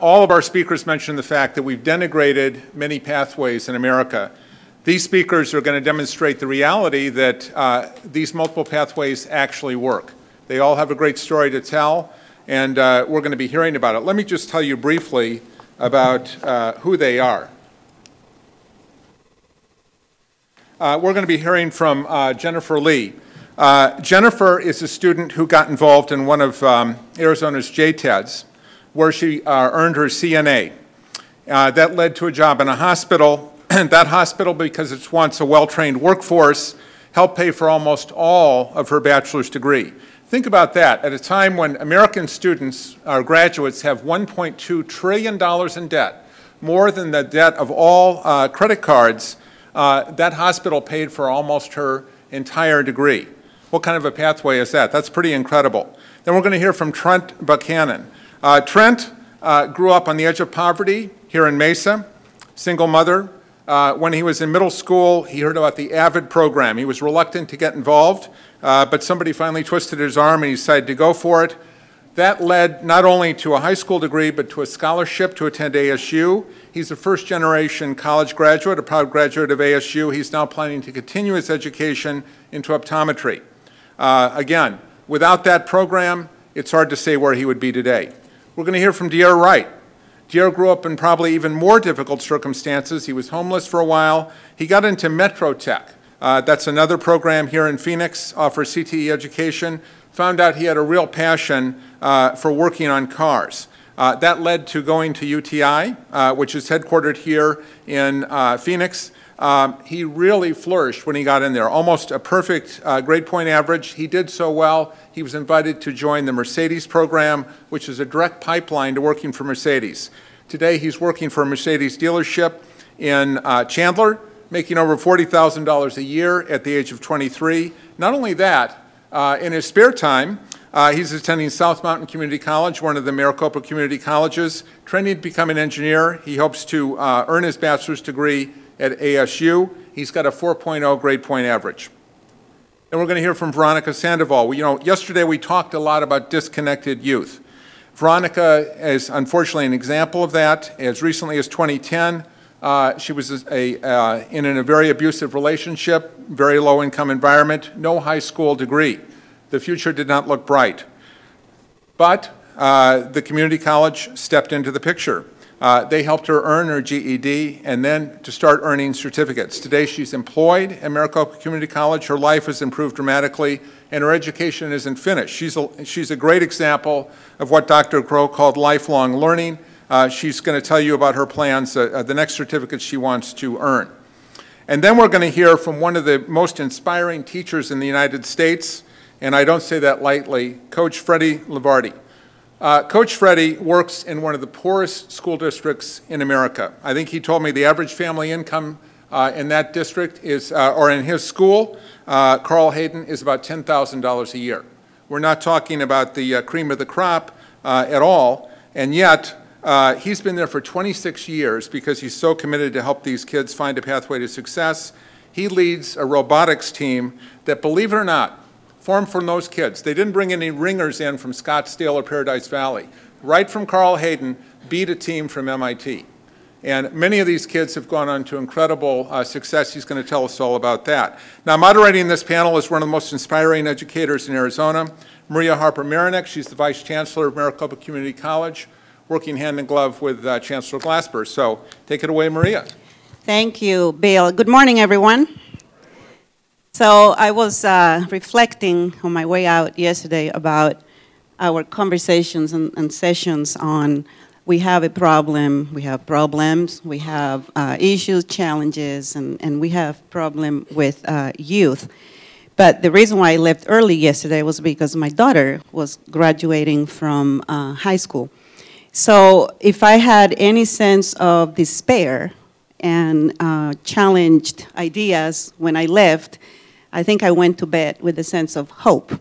all of our speakers mentioned the fact that we've denigrated many pathways in America. These speakers are going to demonstrate the reality that these multiple pathways actually work. They all have a great story to tell, and we're going to be hearing about it. Let me just tell you briefly about who they are. We're going to be hearing from Jennifer Lee. Jennifer is a student who got involved in one of Arizona's JTEDs, where she earned her CNA. That led to a job in a hospital. That hospital, because it's once a well-trained workforce, helped pay for almost all of her bachelor's degree. Think about that. At a time when American students, our graduates, have $1.2 trillion in debt, more than the debt of all credit cards, that hospital paid for almost her entire degree. What kind of a pathway is that? That's pretty incredible. Then we're going to hear from Trent Buckhanon. Trent grew up on the edge of poverty here in Mesa, single mother. When he was in middle school, he heard about the AVID program. He was reluctant to get involved, but somebody finally twisted his arm and he decided to go for it. That led not only to a high school degree, but to a scholarship to attend ASU. He's a first-generation college graduate, a proud graduate of ASU. He's now planning to continue his education into optometry. Again, without that program, it's hard to say where he would be today. We're going to hear from Wright. Grew up in probably even more difficult circumstances. He was homeless for a while. He got into Metro Tech. That's another program here in Phoenix, offers CTE education. Found out he had a real passion for working on cars. That led to going to UTI, which is headquartered here in Phoenix. He really flourished when he got in there, almost a perfect grade point average. He did so well, he was invited to join the Mercedes program, which is a direct pipeline to working for Mercedes. Today, he's working for a Mercedes dealership in Chandler, making over $40,000 a year at the age of 23. Not only that, in his spare time, he's attending South Mountain Community College, one of the Maricopa community colleges, training to become an engineer. He hopes to earn his bachelor's degree at ASU. He's got a 4.0 grade point average. And we're going to hear from Veronica Sandoval. Yesterday we talked a lot about disconnected youth. Veronica is unfortunately an example of that. As recently as 2010, she was in a very abusive relationship, very low-income environment, no high school degree. The future did not look bright. But the community college stepped into the picture. They helped her earn her GED and then to start earning certificates. Today she's employed at Maricopa Community College. Her life has improved dramatically and her education isn't finished. She's a great example of what Dr. Crow called lifelong learning. She's going to tell you about her plans, the next certificate she wants to earn. And then we're going to hear from one of the most inspiring teachers in the United States, and I don't say that lightly, Coach Fredi Lajvardi. Coach Fredi works in one of the poorest school districts in America. I think he told me the average family income in that district is, or in his school, Carl Hayden, is about $10,000 a year. We're not talking about the cream of the crop at all, and yet he's been there for 26 years because he's so committed to help these kids find a pathway to success. He leads a robotics team that, believe it or not, formed from those kids. They didn't bring any ringers in from Scottsdale or Paradise Valley. Right from Carl Hayden, beat a team from MIT. And many of these kids have gone on to incredible success. He's going to tell us all about that. Now, moderating this panel is one of the most inspiring educators in Arizona, Maria Harper-Marinick. She's the Vice Chancellor of Maricopa Community College, working hand in glove with Chancellor Glasper. So take it away, Maria. Thank you, Bill. Good morning, everyone. So I was reflecting on my way out yesterday about our conversations and sessions on we have a problem, we have problems, we have issues, challenges, and we have problem with youth. But the reason why I left early yesterday was because my daughter was graduating from high school. So if I had any sense of despair and challenged ideas when I left, I think I went to bed with a sense of hope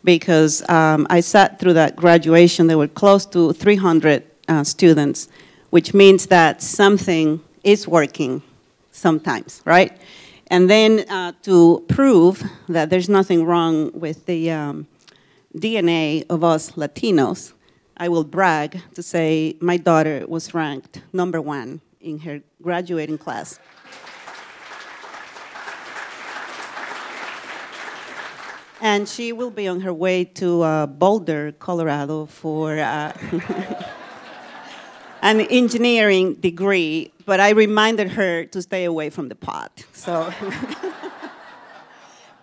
because I sat through that graduation. There were close to 300 students, which means that something is working sometimes, right? And then to prove that there's nothing wrong with the DNA of us Latinos, I will brag to say my daughter was ranked #1 in her graduating class. And she will be on her way to Boulder, Colorado for an engineering degree, but I reminded her to stay away from the pot. So,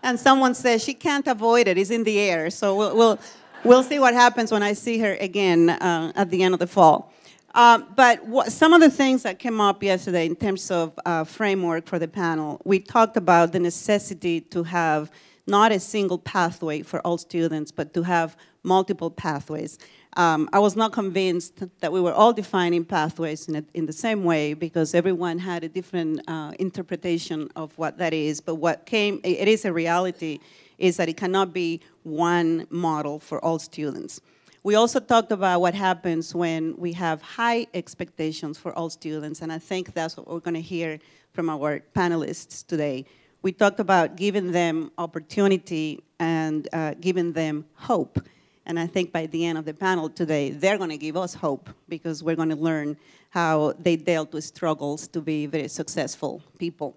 and someone says she can't avoid it, it's in the air. So we'll see what happens when I see her again at the end of the fall. But some of the things that came up yesterday in terms of framework for the panel, we talked about the necessity to have not a single pathway for all students, but to have multiple pathways. I was not convinced that we were all defining pathways in the same way, because everyone had a different interpretation of what that is. But it is a reality, is that it cannot be one model for all students. We also talked about what happens when we have high expectations for all students, and I think that's what we're going to hear from our panelists today. We talked about giving them opportunity and giving them hope. And I think by the end of the panel today, they're going to give us hope, because we're going to learn how they dealt with struggles to be very successful people.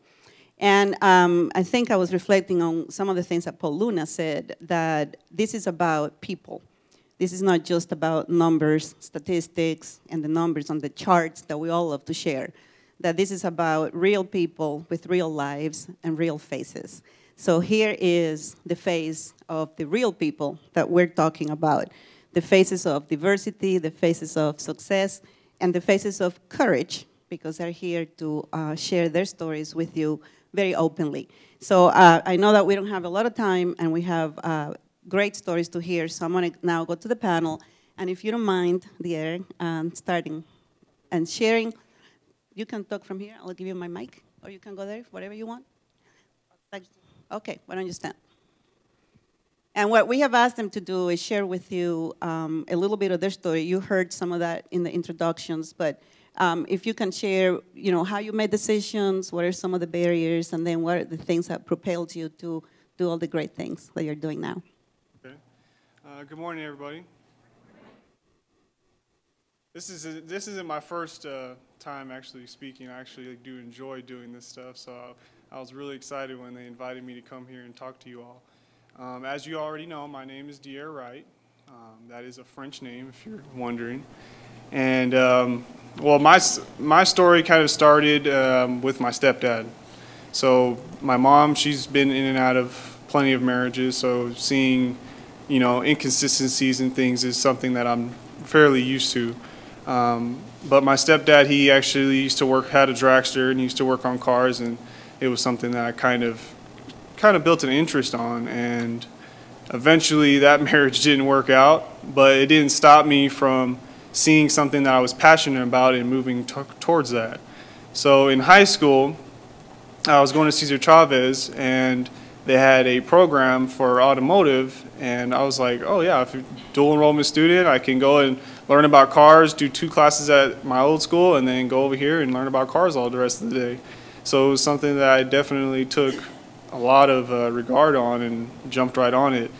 And I think I was reflecting on some of the things that Paul Luna said, that this is about people. This is not just about numbers, statistics, and the numbers on the charts that we all love to share. That this is about real people with real lives and real faces. So here is the face of the real people that we're talking about. The faces of diversity, the faces of success, and the faces of courage, because they're here to share their stories with you very openly. So I know that we don't have a lot of time, and we have great stories to hear. So I'm going to now go to the panel. And if you don't mind, Dier, starting and sharing. You can talk from here. I'll give you my mic, or you can go there, whatever you want. Okay, why don't you stand? And what we have asked them to do is share with you a little bit of their story. You heard some of that in the introductions, but if you can share, how you made decisions, what are some of the barriers, and then what are the things that propelled you to do all the great things that you're doing now. Okay. Good morning, everybody. This isn't my first time actually speaking. I actually do enjoy doing this stuff, so I was really excited when they invited me to come here and talk to you all. As you already know, my name is Wright. That is a French name, if you're wondering. And well, my story kind of started with my stepdad. So my mom, she's been in and out of plenty of marriages, so seeing, inconsistencies and things is something that I'm fairly used to. But my stepdad, he actually used to had a dragster, and he used to work on cars, and it was something that I kind of built an interest on, and eventually that marriage didn't work out, but it didn't stop me from seeing something that I was passionate about and moving towards that. So in high school, I was going to Cesar Chavez, and they had a program for automotive, and I was like, oh yeah, if you're a dual enrollment student, I can go and learn about cars, do 2 classes at my old school, and then go over here and learn about cars all the rest of the day. So it was something that I definitely took a lot of regard on and jumped right on it.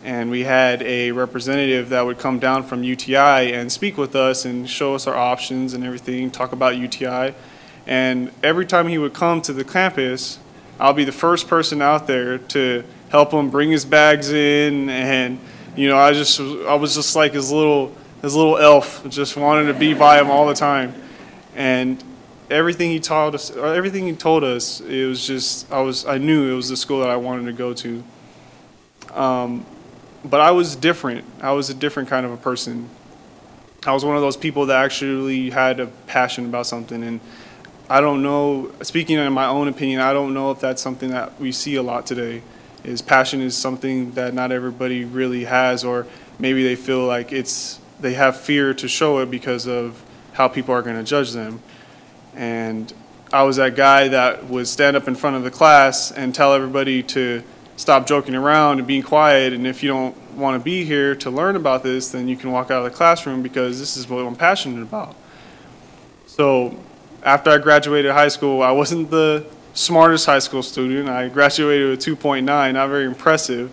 And we had a representative that would come down from UTI and speak with us and show us our options and everything, talk about UTI. And every time he would come to the campus, I'll be the first person out there to help him bring his bags in, and I was just like his little elf, just wanted to be by him all the time. And everything he taught us, or everything he told us, it was just I knew it was the school that I wanted to go to. But I was different. I was a different kind of a person. I was one of those people that actually had a passion about something, and I don't know, speaking in my own opinion, I don't know if that's something that we see a lot today. Is passion is something that not everybody really has, or maybe they feel like they have fear to show it because of how people are going to judge them. And I was that guy that would stand up in front of the class and tell everybody to stop joking around and being quiet, and if you don't want to be here to learn about this, then you can walk out of the classroom, because this is what I'm passionate about. So after I graduated high school, I wasn't the smartest high school student. I graduated with 2.9, not very impressive,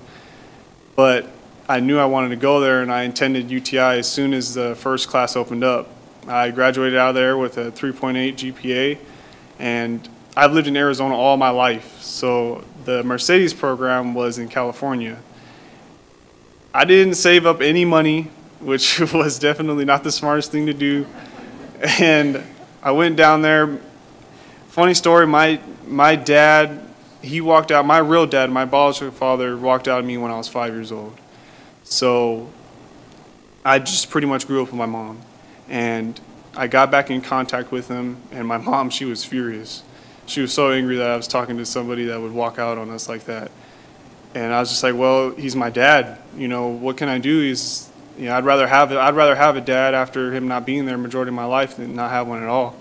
but I knew I wanted to go there, and I attended UTI as soon as the first class opened up. I graduated out of there with a 3.8 GPA, and I've lived in Arizona all my life, so the Mercedes program was in California. I didn't save up any money, which was definitely not the smartest thing to do, and I went down there. Funny story, my dad, he walked out, my real dad, my biological father, walked out on me when I was 5 years old. So I just pretty much grew up with my mom. And I got back in contact with him, and my mom, she was furious. She was so angry that I was talking to somebody that would walk out on us like that. And I was just like, well, he's my dad. You know, what can I do? I'd rather have a dad after him not being there majority of my life than not have one at all.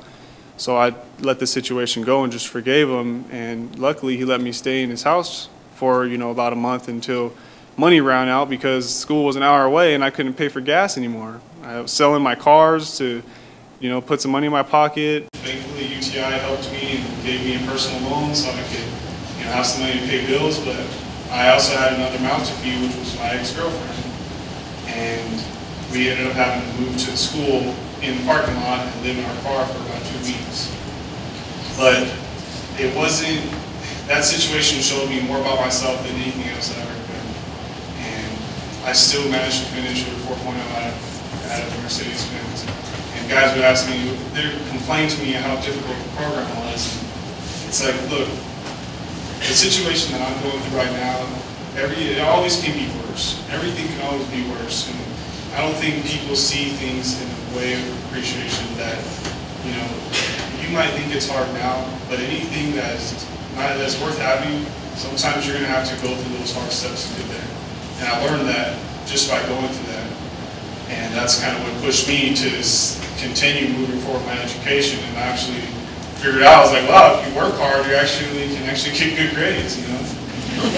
So I let the situation go and just forgave him. And luckily, he let me stay in his house for, about a month until money ran out, because school was an hour away and I couldn't pay for gas anymore. I was selling my cars to, put some money in my pocket. Thankfully, UTI helped me and gave me a personal loan so I could, have some money to pay bills. But I also had another mouth to feed, which was my ex-girlfriend. And we ended up having to move to the school in the parking lot and live in our car for about 2 weeks. But it wasn't, that situation showed me more about myself than anything else that I ever could. And I still managed to finish with a 4.0 out of the Mercedes-Benz. And guys would ask me, they'd complain to me how difficult the program was. It's like, look, the situation that I'm going through right now, it always can be worse. Everything can always be worse. And I don't think people see things in a way of appreciation that, you might think it's hard now, but anything that's worth having, sometimes you're going to have to go through those hard steps to get there. And I learned that just by going through that. And that's kind of what pushed me to continue moving forward with my education. And I actually figured out, I was like, wow, if you work hard, you can actually get good grades,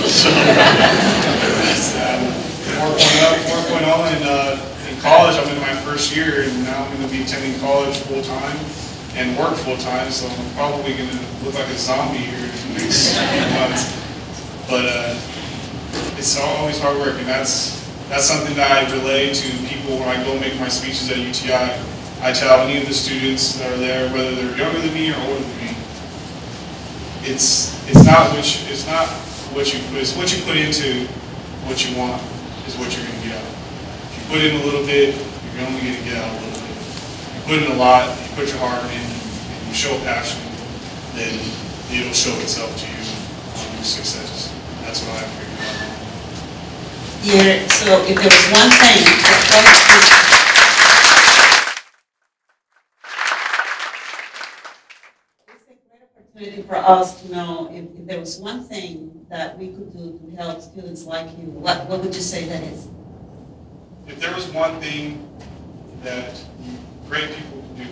So, 4.0 in college, I'm in my first year, and now I'm going to be attending college full-time and work full-time, so I'm probably going to look like a zombie here in the next few months. But it's always hard work, and that's something that I relay to people when I go make my speeches at UTI. I tell any of the students that are there, whether they're younger than me or older than me, it's what you put into what you want is what you're going to get out. If you put in a little bit, you're only going to get out a little bit. If you put in a lot, you put your heart in, and you show passion, then it'll show itself to you on your success. That's what I figured out. Yeah, so if there was one thing, opportunity for us to know if there was one thing that we could do to help students like you, what would you say that is? If there was one thing that great people could do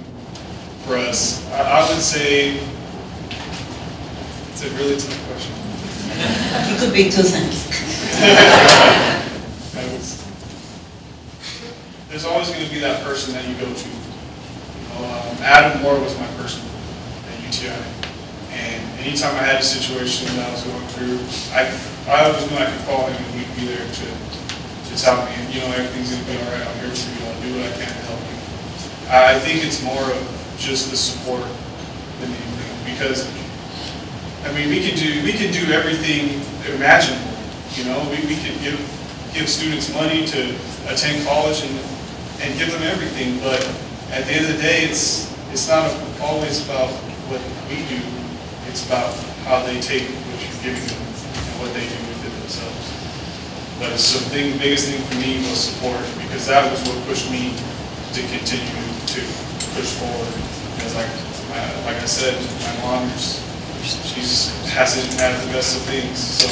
for us, I would say, it's a really tough question. It could be 2 things. There's always going to be that person that you go to. Adam Moore was my person at UTI. And anytime I had a situation that I was going through, I always knew I could call him and he'd be there to tell me, everything's going to be all right. I'm here for you. I'll do what I can to help you. I think it's more of just the support than anything, because we can do everything imaginable. We could give students money to attend college and give them everything, but at the end of the day, it's not always about what we do. It's about how they take what you're giving them and what they do with it themselves. But the biggest thing for me was support, because that was what pushed me to continue to push forward. Because like I said, my mom, she hasn't had the best of things, so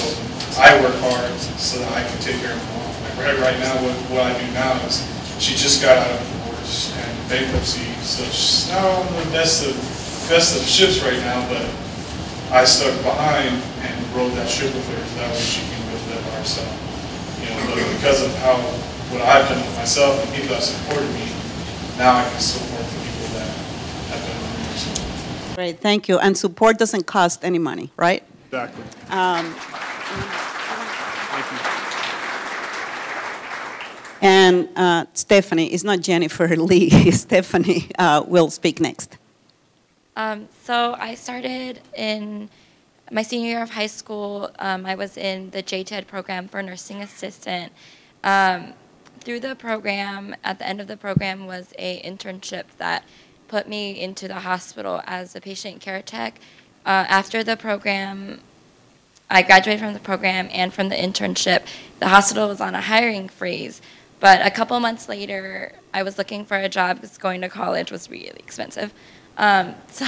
I work hard so that I can take care of my mom. Like right now, what I do now is she just got out of divorce and bankruptcy, so she's not on the best of ships right now, but I stuck behind and rode that ship with her so that way she can go live by herself. But because of what I've done with myself and people that supported me, now I can support the people that have done it for me. So. Great, thank you. And support doesn't cost any money, right? Exactly. Thank you. And Stephanie, it's not Jennifer Lee, Stephanie will speak next. So I started in my senior year of high school. I was in the JTED program for nursing assistant. Through the program, at the end of the program was a internship that put me into the hospital as a patient care tech. After the program, I graduated from the program and from the internship. The hospital was on a hiring freeze, but a couple months later, I was looking for a job because going to college was really expensive. So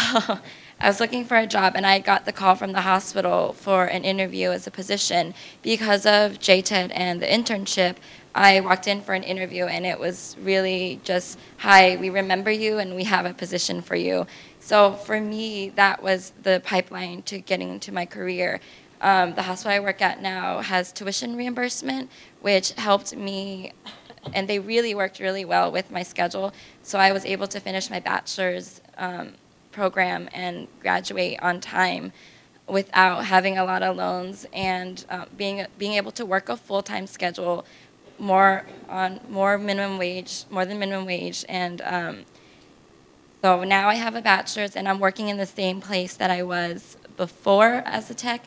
I was looking for a job, and I got the call from the hospital for an interview as a position. Because of JTED and the internship, I walked in for an interview, and it was really just, hi, we remember you, and we have a position for you. So for me, that was the pipeline to getting into my career. The hospital I work at now has tuition reimbursement, which helped me, and they really worked really well with my schedule. So I was able to finish my bachelor's program and graduate on time without having a lot of loans, and being able to work a full-time schedule, more than minimum wage, and so now I have a bachelor's, and I'm working in the same place that I was before as a tech.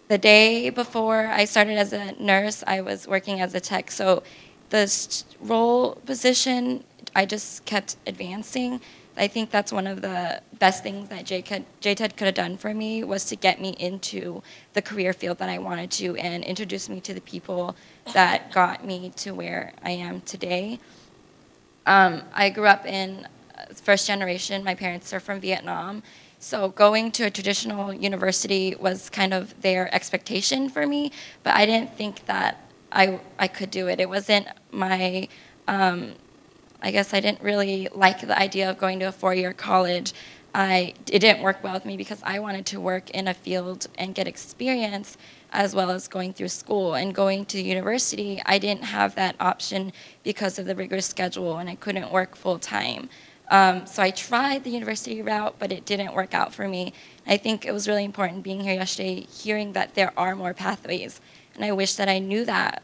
The day before I started as a nurse, I was working as a tech. So the role position, I just kept advancing. I think that's one of the best things that JTED could have done for me, was to get me into the career field that I wanted to and introduce me to the people that got me to where I am today. I grew up in first generation. My parents are from Vietnam. So going to a traditional university was kind of their expectation for me, but I didn't think that I could do it. It wasn't my, I guess I didn't really like the idea of going to a four-year college. It didn't work well with me because I wanted to work in a field and get experience as well as going through school. And going to university, I didn't have that option because of the rigorous schedule, and I couldn't work full-time. So I tried the university route, but it didn't work out for me. I think it was really important being here yesterday, hearing that there are more pathways. And I wish that I knew that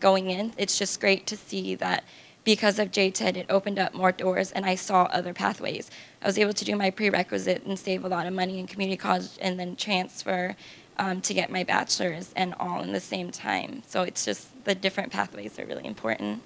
going in. It's just great to see that because of JTED, it opened up more doors, and I saw other pathways. I was able to do my prerequisite and save a lot of money in community college, and then transfer to get my bachelor's, and all in the same time. So it's just the different pathways are really important.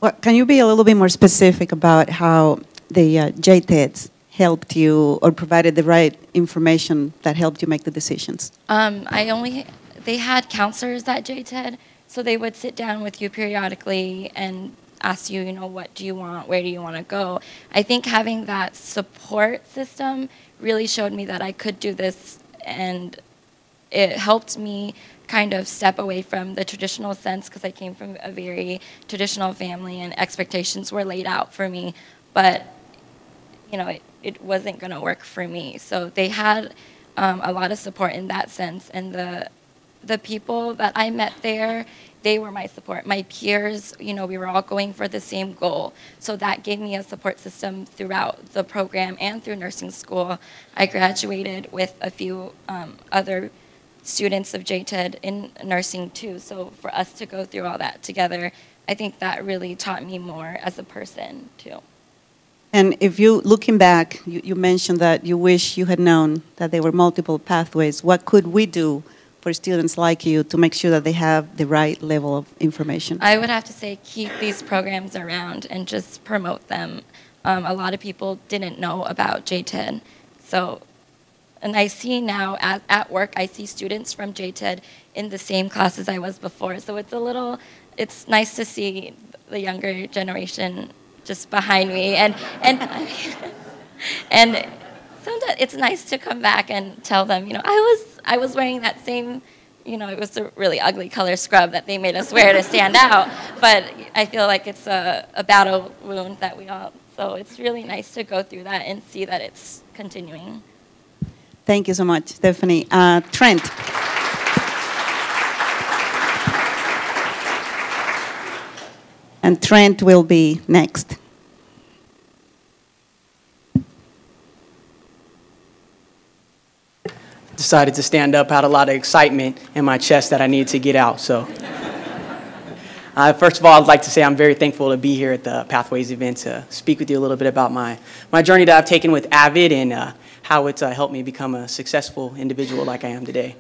Well, can you be a little bit more specific about how the JTEDs helped you or provided the right information that helped you make the decisions? They had counselors at JTED, so they would sit down with you periodically and ask you, what do you want, where do you want to go? I think having that support system really showed me that I could do this, and it helped me kind of step away from the traditional sense, because I came from a very traditional family and expectations were laid out for me, but it wasn't going to work for me. So they had a lot of support in that sense, and the people that I met there, they were my support. My peers, we were all going for the same goal. So that gave me a support system throughout the program and through nursing school. I graduated with a few other students of JTED in nursing too. So for us to go through all that together, I think that really taught me more as a person too. And if you, looking back, you mentioned that you wish you had known that there were multiple pathways. What could we do for students like you to make sure that they have the right level of information? I would have to say keep these programs around and just promote them. A lot of people didn't know about JTED. And I see now at work, I see students from JTED in the same class as I was before. So it's nice to see the younger generation just behind me. And sometimes it's nice to come back and tell them, I was wearing that same, it was a really ugly color scrub that they made us wear to stand out. But I feel like it's a battle wound that we all, so it's really nice to go through that and see that it's continuing. Thank you so much, Stephanie. Trent. And Trent will be next. Decided to stand up, had a lot of excitement in my chest that I needed to get out. So First of all, I'd like to say I'm very thankful to be here at the Pathways event to speak with you a little bit about my journey that I've taken with AVID and how it's helped me become a successful individual like I am today.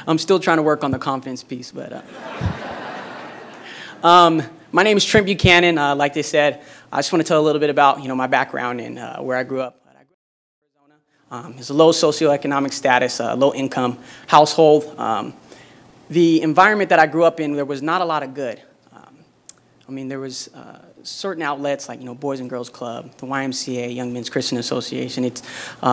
I'm still trying to work on the confidence piece, but my name is Trent Buchanan. Like they said, I just want to tell a little bit about my background and where I grew up. I grew up in Arizona. It's a low socioeconomic status, low income household. The environment that I grew up in, there was not a lot of good. I mean, there was certain outlets like Boys and Girls Club, the YMCA, Young Men's Christian Association.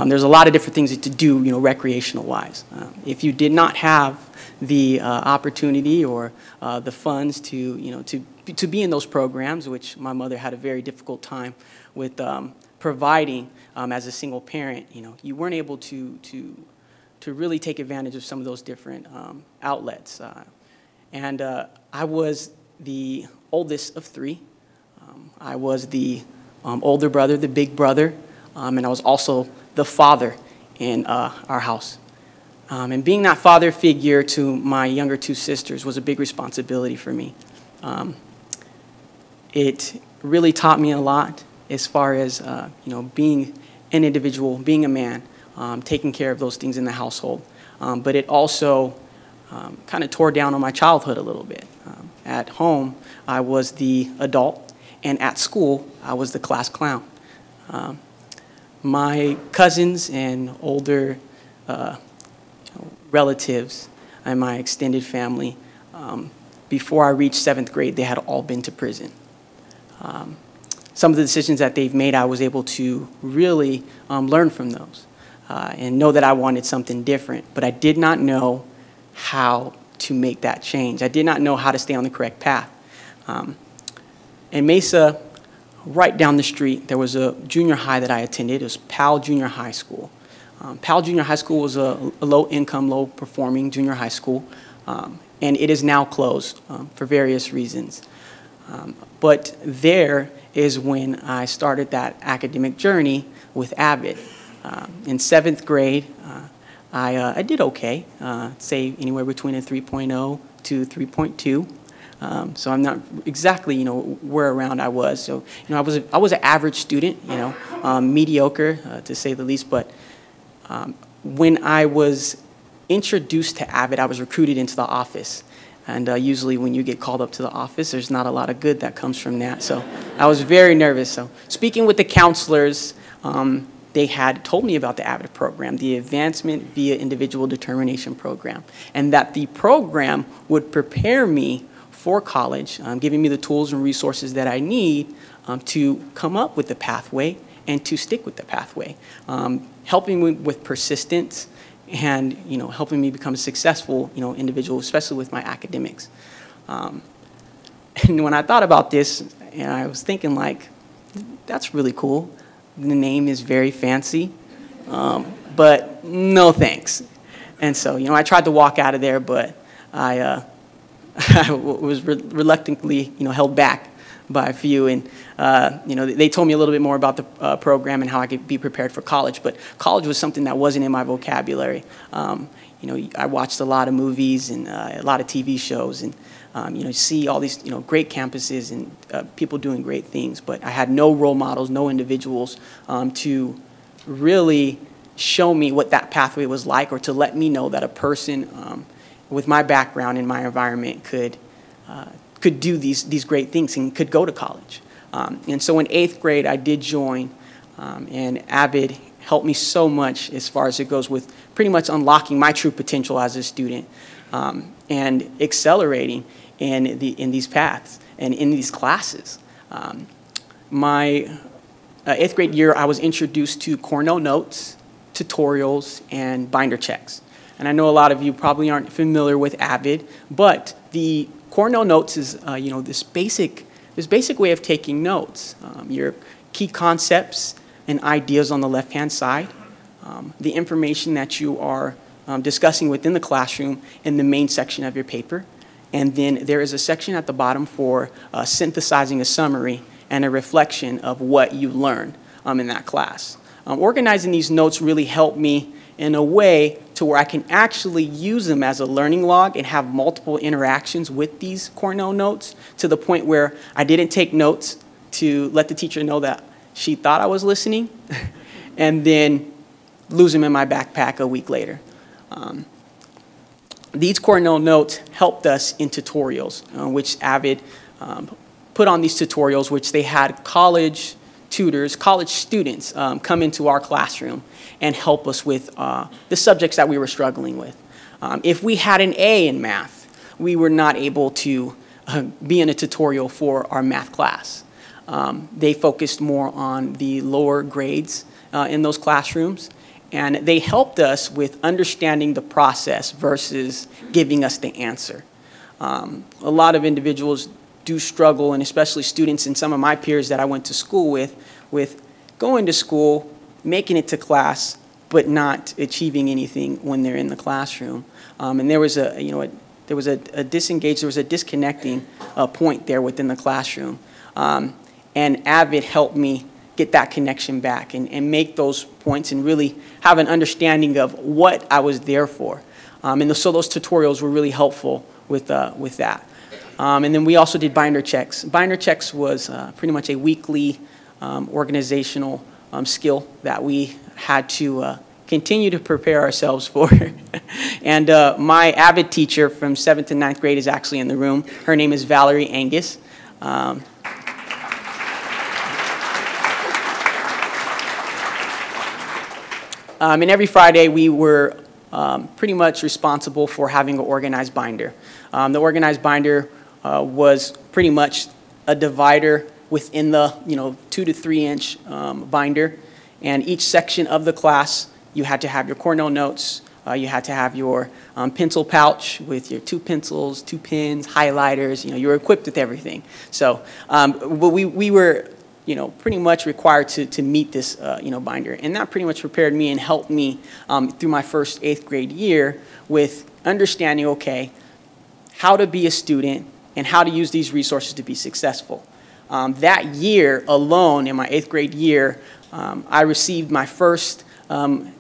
There's a lot of different things to do, recreational wise. If you did not have the opportunity or the funds to be in those programs, which my mother had a very difficult time with providing as a single parent, you weren't able to really take advantage of some of those different outlets. And I was the oldest of three. I was the older brother, the big brother, and I was also the father in our house. And being that father figure to my younger two sisters was a big responsibility for me. It really taught me a lot as far as being an individual, being a man, taking care of those things in the household. But it also kind of tore down on my childhood a little bit. At home, I was the adult, and at school, I was the class clown. My cousins and older relatives and my extended family, before I reached 7th grade, they had all been to prison. Some of the decisions that they've made, I was able to really learn from those and know that I wanted something different, but I did not know how to make that change. I did not know how to stay on the correct path. In Mesa, right down the street, there was a junior high that I attended. It was Powell Junior High School. Powell Junior High School was a low-income, low-performing junior high school, and it is now closed for various reasons. But there is when I started that academic journey with AVID. In 7th grade, I did okay, say anywhere between a 3.0 to 3.2. So I'm not exactly, where around I was. So, I was an average student, mediocre to say the least. But when I was introduced to AVID, I was recruited into the office. And usually when you get called up to the office, there's not a lot of good that comes from that. So I was very nervous. So speaking with the counselors, they had told me about the AVID program, the Advancement via Individual Determination program, and that the program would prepare me for college, giving me the tools and resources that I need to come up with the pathway and to stick with the pathway, helping me with persistence and helping me become a successful individual, especially with my academics. And when I thought about this, and I was thinking like, that's really cool. The name is very fancy, but no thanks. And so, I tried to walk out of there, but I was reluctantly, held back by a few. And, they told me a little bit more about the program and how I could be prepared for college. But college was something that wasn't in my vocabulary. I watched a lot of movies and a lot of TV shows and, see all these, great campuses and people doing great things. But I had no role models, no individuals to really show me what that pathway was like or to let me know that a person with my background and my environment could do these great things and could go to college. And so in 8th grade, I did join, and AVID helped me so much as far as it goes with pretty much unlocking my true potential as a student and accelerating in these paths and in these classes. My 8th grade year, I was introduced to Cornell notes, tutorials, and binder checks. And I know a lot of you probably aren't familiar with AVID, but the Cornell notes is this basic way of taking notes. Your key concepts and ideas on the left-hand side, the information that you are discussing within the classroom in the main section of your paper, and then there is a section at the bottom for synthesizing a summary and a reflection of what you learned in that class. Organizing these notes really helped me in a way to where I can actually use them as a learning log and have multiple interactions with these Cornell notes, to the point where I didn't take notes to let the teacher know that she thought I was listening, and then lose them in my backpack a week later. These Cornell notes helped us in tutorials, which AVID put on these tutorials, which they had college tutors, college students come into our classroom and help us with the subjects that we were struggling with. If we had an A in math, we were not able to be in a tutorial for our math class. They focused more on the lower grades in those classrooms, and they helped us with understanding the process versus giving us the answer. A lot of individuals do struggle, and especially students and some of my peers that I went to school with going to school, making it to class, but not achieving anything when they're in the classroom. And there was a disconnecting point there within the classroom. And AVID helped me get that connection back and make those points and really have an understanding of what I was there for. So those tutorials were really helpful with that. And then we also did binder checks. Binder checks was pretty much a weekly organizational skill that we had to continue to prepare ourselves for. And my AVID teacher from 7th to 9th grade is actually in the room. Her name is Valerie Angus. And every Friday we were pretty much responsible for having an organized binder. The organized binder was pretty much a divider within the 2 to 3 inch binder, and each section of the class you had to have your Cornell notes, you had to have your pencil pouch with your 2 pencils, 2 pens, highlighters. You were equipped with everything. So but we were pretty much required to meet this binder, and that pretty much prepared me and helped me through my first 8th grade year with understanding, okay, how to be a student and how to use these resources to be successful. That year alone, in my 8th grade year, I received my first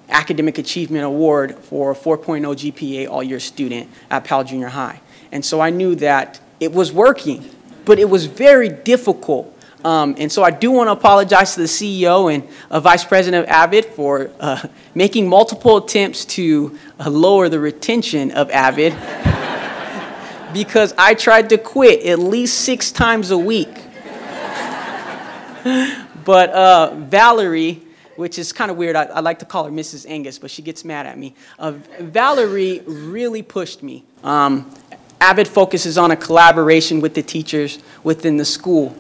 Academic Achievement Award for a 4.0 GPA all-year student at Powell Junior High. And so I knew that it was working, but it was very difficult. And so I do want to apologize to the CEO and Vice President of AVID for making multiple attempts to lower the retention of AVID because I tried to quit at least 6 times a week. But Valerie, which is kind of weird, I like to call her Mrs. Angus, but she gets mad at me. Valerie really pushed me. AVID focuses on a collaboration with the teachers within the school.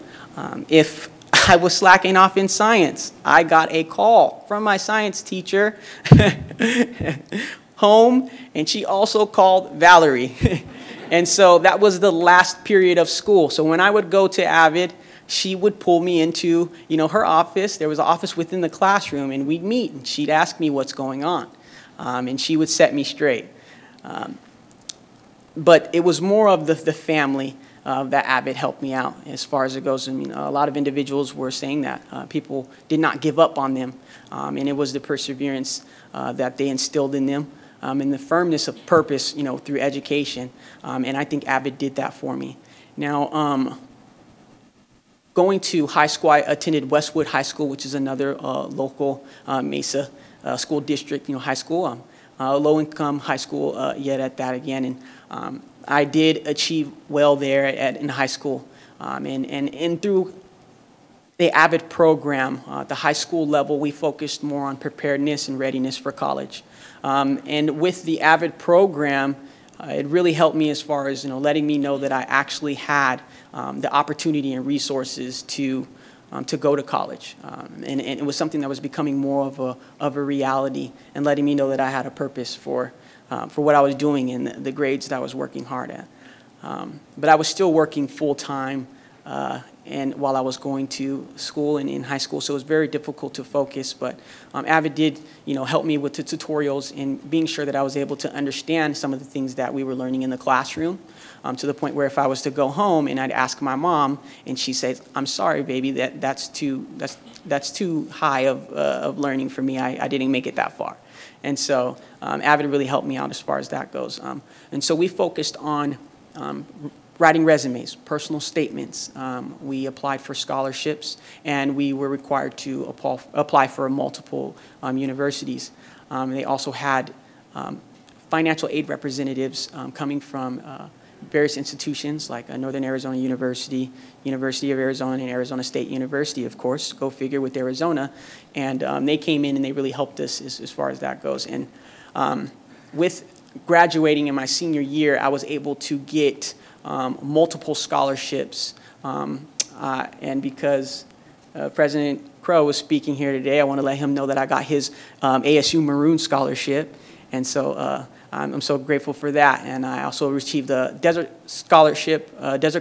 If I was slacking off in science, I got a call from my science teacher home, and she also called Valerie. And so that was the last period of school. So when I would go to AVID, she would pull me into her office. There was an office within the classroom, and we'd meet, and she'd ask me what's going on, and she would set me straight. But it was more of the family that AVID helped me out as far as it goes. I mean, a lot of individuals were saying that people did not give up on them, and it was the perseverance that they instilled in them and the firmness of purpose, through education. And I think AVID did that for me. Now, going to high school, I attended Westwood High School, which is another local Mesa school district, high school, low-income high school yet at that again. And I did achieve well there in high school. And through the AVID program, the high school level, we focused more on preparedness and readiness for college. And with the AVID program, it really helped me as far as letting me know that I actually had the opportunity and resources to go to college. And it was something that was becoming more of a reality, and letting me know that I had a purpose for what I was doing and the grades that I was working hard at. But I was still working full-time and while I was going to school and in high school, so it was very difficult to focus. But AVID did help me with the tutorials and being sure that I was able to understand some of the things that we were learning in the classroom, to the point where if I was to go home and I'd ask my mom, and she says, "I'm sorry, baby, that's too high of learning for me. I didn't make it that far." And so AVID really helped me out as far as that goes. And so we focused on writing resumes, personal statements. We applied for scholarships, and we were required to apply for multiple universities. They also had financial aid representatives coming from various institutions like Northern Arizona University, University of Arizona, and Arizona State University, of course, go figure with Arizona. And they came in and they really helped us as far as that goes. And with graduating in my senior year, I was able to get multiple scholarships. And because President Crow was speaking here today, I want to let him know that I got his ASU Maroon Scholarship. And so I'm so grateful for that. And I also received the Desert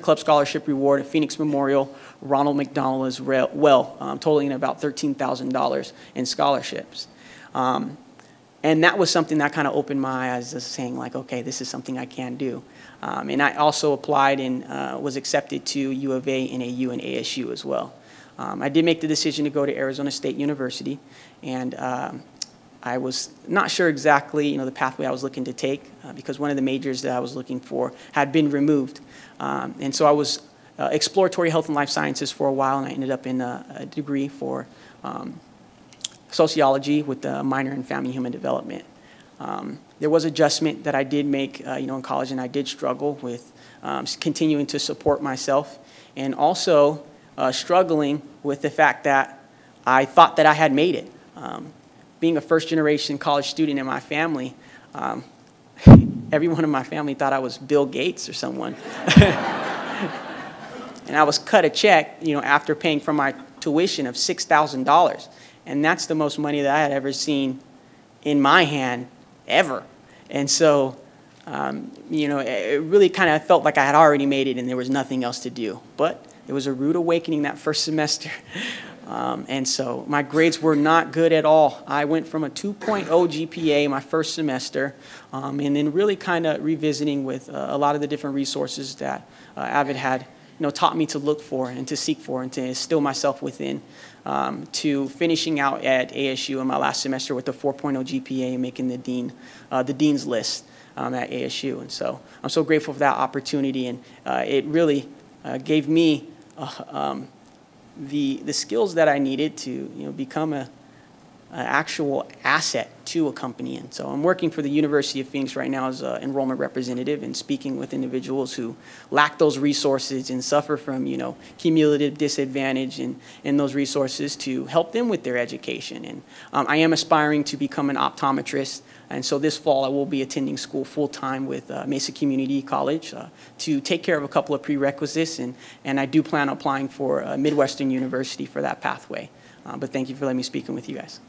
Club Scholarship Reward at Phoenix Memorial, Ronald McDonald as well, totaling about $13,000 in scholarships. And that was something that kind of opened my eyes, just saying like, okay, this is something I can do. And I also applied and was accepted to U of A, NAU, and ASU as well. I did make the decision to go to Arizona State University, and I was not sure exactly, the pathway I was looking to take because one of the majors that I was looking for had been removed. And so I was exploratory health and life sciences for a while, and I ended up in a degree for sociology with a minor in family human development. There was adjustment that I did make, in college, and I did struggle with continuing to support myself, and also struggling with the fact that I thought that I had made it. Being a first-generation college student in my family, everyone in my family thought I was Bill Gates or someone. And I was cut a check, after paying for my tuition of $6,000. And that's the most money that I had ever seen in my hand, ever. And so, it really kind of felt like I had already made it and there was nothing else to do. But it was a rude awakening that first semester. And so my grades were not good at all. I went from a 2.0 GPA my first semester, and then really kind of revisiting with a lot of the different resources that AVID had taught me to look for and to seek for and to instill myself within, to finishing out at ASU in my last semester with a 4.0 GPA and making the dean's list at ASU. And so I'm so grateful for that opportunity, and it really gave me the skills that I needed to become an actual asset to a company. And so I'm working for the University of Phoenix right now as an enrollment representative and speaking with individuals who lack those resources and suffer from cumulative disadvantage in those resources to help them with their education. And I am aspiring to become an optometrist. And so this fall I will be attending school full-time with Mesa Community College to take care of a couple of prerequisites, and I do plan on applying for Midwestern University for that pathway. But thank you for letting me speak with you guys.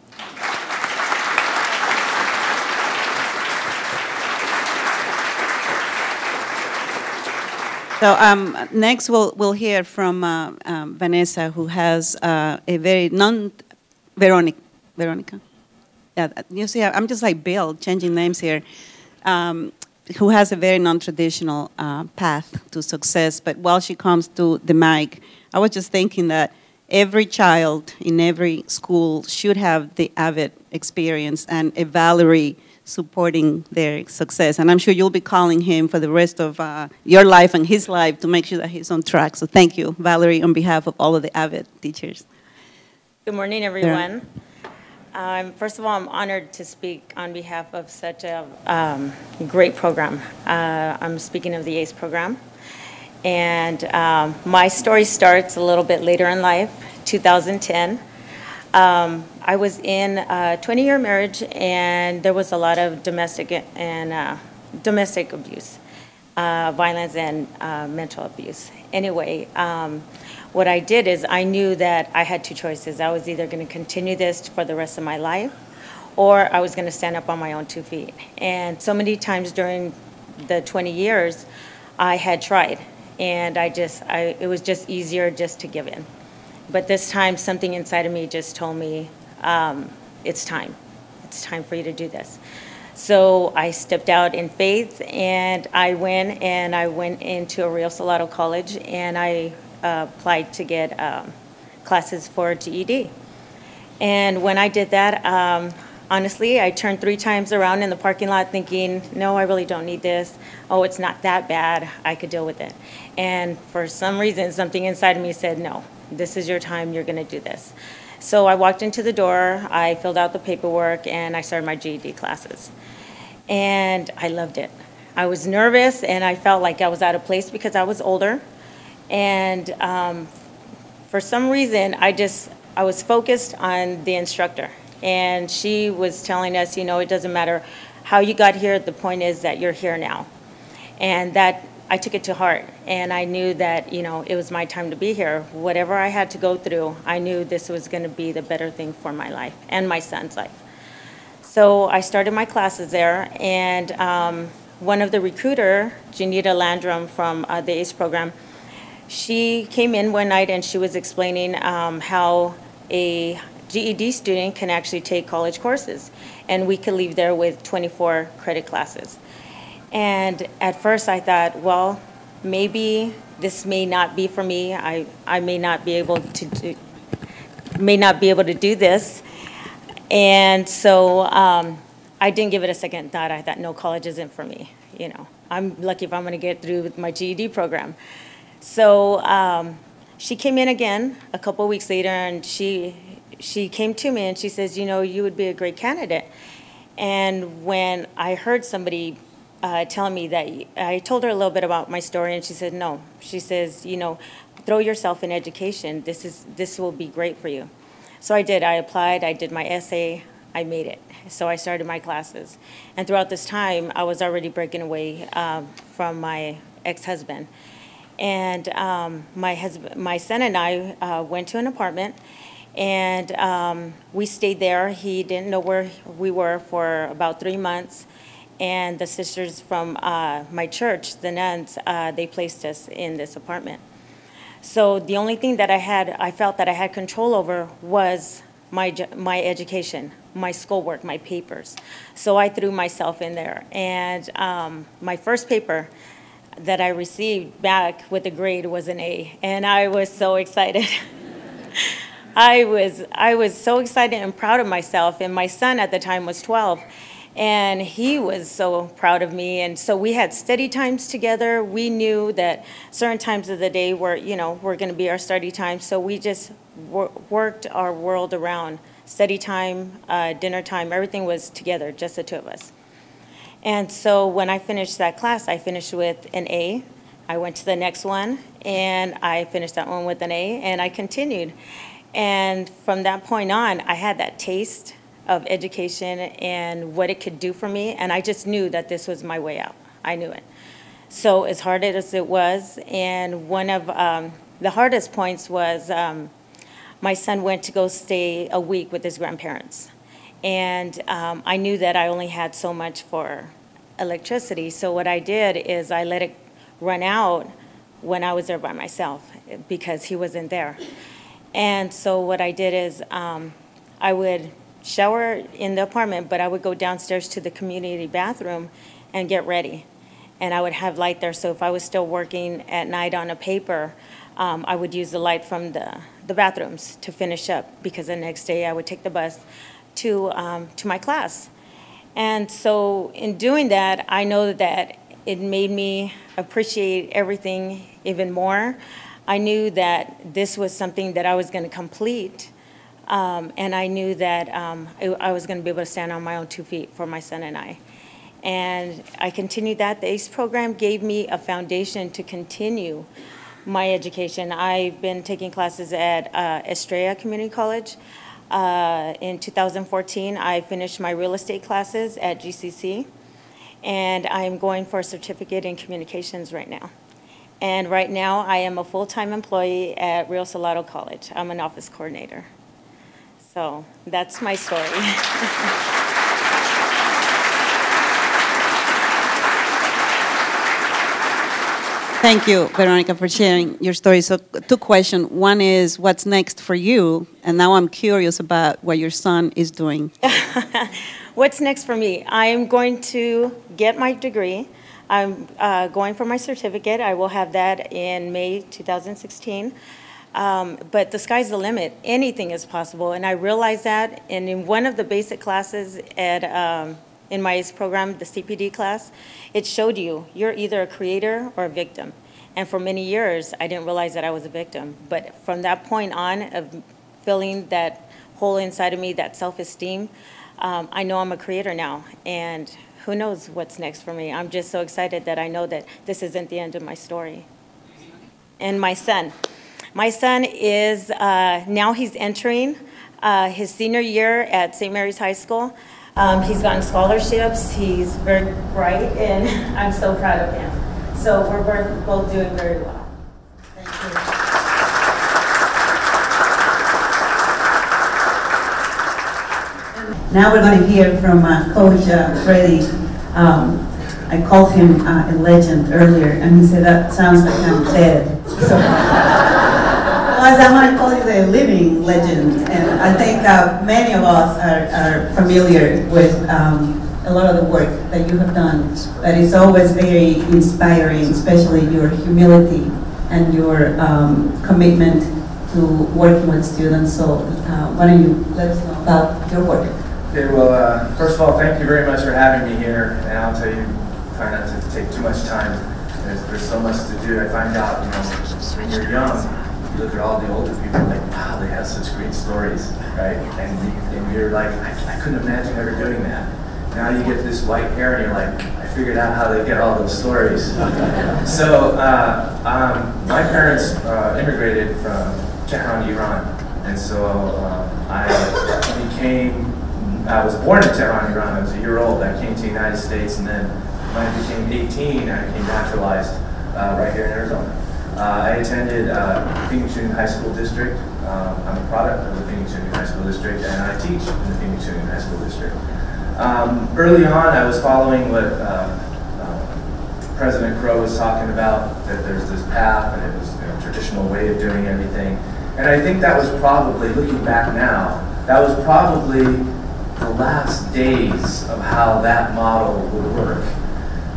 So next we'll hear from Vanessa, who has a very Veronica. Yeah, you see, I'm just like Bill, changing names here, who has a very non-traditional path to success. But while she comes to the mic, I was just thinking that every child in every school should have the AVID experience and a Valerie supporting their success. And I'm sure you'll be calling him for the rest of your life and his life to make sure that he's on track. So thank you, Valerie, on behalf of all of the AVID teachers. Good morning, everyone. First of all, I'm honored to speak on behalf of such a great program. I'm speaking of the ACE program. And my story starts a little bit later in life, 2010. I was in a 20-year marriage, and there was a lot of domestic abuse, violence, and mental abuse. Anyway, what I did is I knew that I had two choices. I was either going to continue this for the rest of my life, or I was going to stand up on my own 2 feet. And so many times during the 20 years, I had tried, and it was just easier just to give in. But this time, something inside of me just told me, it's time. It's time for you to do this. So I stepped out in faith, and I went into Rio Salado College, and I applied to get classes for GED. And when I did that, Honestly, I turned 3 times around in the parking lot thinking, no, I really don't need this. Oh, it's not that bad. I could deal with it. And for some reason, something inside of me said, no, this is your time. You're going to do this. So I walked into the door, I filled out the paperwork, and I started my GED classes. And I loved it. I was nervous, and I felt like I was out of place because I was older. And for some reason, I was focused on the instructor. And she was telling us, you know, it doesn't matter how you got here, the point is that you're here now. And that, I took it to heart. And I knew that, you know, it was my time to be here. Whatever I had to go through, I knew this was going to be the better thing for my life and my son's life. So I started my classes there, and one of the recruiter, Janita Landrum from the ACE program, she came in one night and she was explaining how a GED student can actually take college courses, and we could leave there with 24 credit classes. And at first I thought, well, maybe this may not be for me. I may not be able to do this. And so I didn't give it a second thought. I thought, no, college isn't for me. You know, I'm lucky if I'm going to get through with my GED program. So she came in again a couple of weeks later, and she came to me and she says, you know, you would be a great candidate. And when I heard somebody telling me that, I told her a little bit about my story, and she said, no. She says, you know, throw yourself in education. This will be great for you. So I did. I applied. I did my essay. I made it. So I started my classes. And throughout this time, I was already breaking away from my ex-husband. And my son and I went to an apartment, and we stayed there. He didn't know where we were for about 3 months. And the sisters from my church, the nuns, they placed us in this apartment. So the only thing that I felt that I had control over was my education, my schoolwork, my papers. So I threw myself in there. And my first paper that I received back with a grade was an A, and I was so excited. I was so excited and proud of myself, and my son at the time was 12, and he was so proud of me. And so we had study times together. We knew that certain times of the day were going to be our study time, so we just worked our world around study time, dinner time. Everything was together, just the two of us. And so when I finished that class, I finished with an A. I went to the next one, and I finished that one with an A, and I continued. And from that point on, I had that taste of education and what it could do for me, and I just knew that this was my way out. I knew it. So as hard as it was, and one of the hardest points was my son went to go stay a week with his grandparents. And I knew that I only had so much for electricity, so what I did is I let it run out when I was there by myself because he wasn't there. And so what I did is I would shower in the apartment, but I would go downstairs to the community bathroom and get ready. And I would have light there, so if I was still working at night on a paper, I would use the light from the bathrooms to finish up, because the next day I would take the bus to my class. And so in doing that, I know that it made me appreciate everything even more. I knew that this was something that I was going to complete, and I knew that I was going to be able to stand on my own 2 feet for my son and I. And I continued that. The ACE program gave me a foundation to continue my education. I've been taking classes at Estrella Community College. In 2014, I finished my real estate classes at GCC, and I'm going for a certificate in communications right now. And right now, I am a full-time employee at Rio Salado College. I'm an office coordinator. So that's my story. Thank you, Veronica, for sharing your story. So 2 questions. One is, what's next for you? And now I'm curious about what your son is doing. What's next for me? I'm going to get my degree. I'm going for my certificate. I will have that in May 2016. But the sky's the limit. Anything is possible, and I realized that. And in one of the basic classes in my ACE program, the CPD class, it showed you're either a creator or a victim. And for many years, I didn't realize that I was a victim. But from that point on, of feeling that hole inside of me, that self-esteem, I know I'm a creator now. And who knows what's next for me. I'm just so excited that I know that this isn't the end of my story. And my son. My son is, now he's entering his senior year at St. Mary's High School. He's gotten scholarships. He's very bright, and I'm so proud of him. So we're both doing very well. Thank you. Now we're going to hear from Coach Fredi. I called him a legend earlier, and he said, that sounds like I'm dead. So, I want to call you the living legend. And I think many of us are familiar with a lot of the work that you have done. But it's always very inspiring, especially your humility and your commitment to working with students. So why don't you let us know about your work? Okay, well, first of all, thank you very much for having me here. And I'll tell you, try not to take too much time. There's so much to do. I find out, when you're young, you look at all the older people, like, wow, they have such great stories, right? And you're like, I couldn't imagine ever doing that. Now you get this white hair, and you're like, I figured out how to get all those stories. So my parents immigrated from Tehran, Iran, and so I was born in Tehran, Iran. I was a year old. I came to the United States, and then when I became 18, I became naturalized right here in Arizona. I attended Phoenix Union High School District. I'm a product of the Phoenix Union High School District, and I teach in the Phoenix Union High School District. Early on, I was following what President Crow was talking about, that there's this path, and it was a traditional way of doing everything. And I think that was probably, looking back now, that was probably the last days of how that model would work.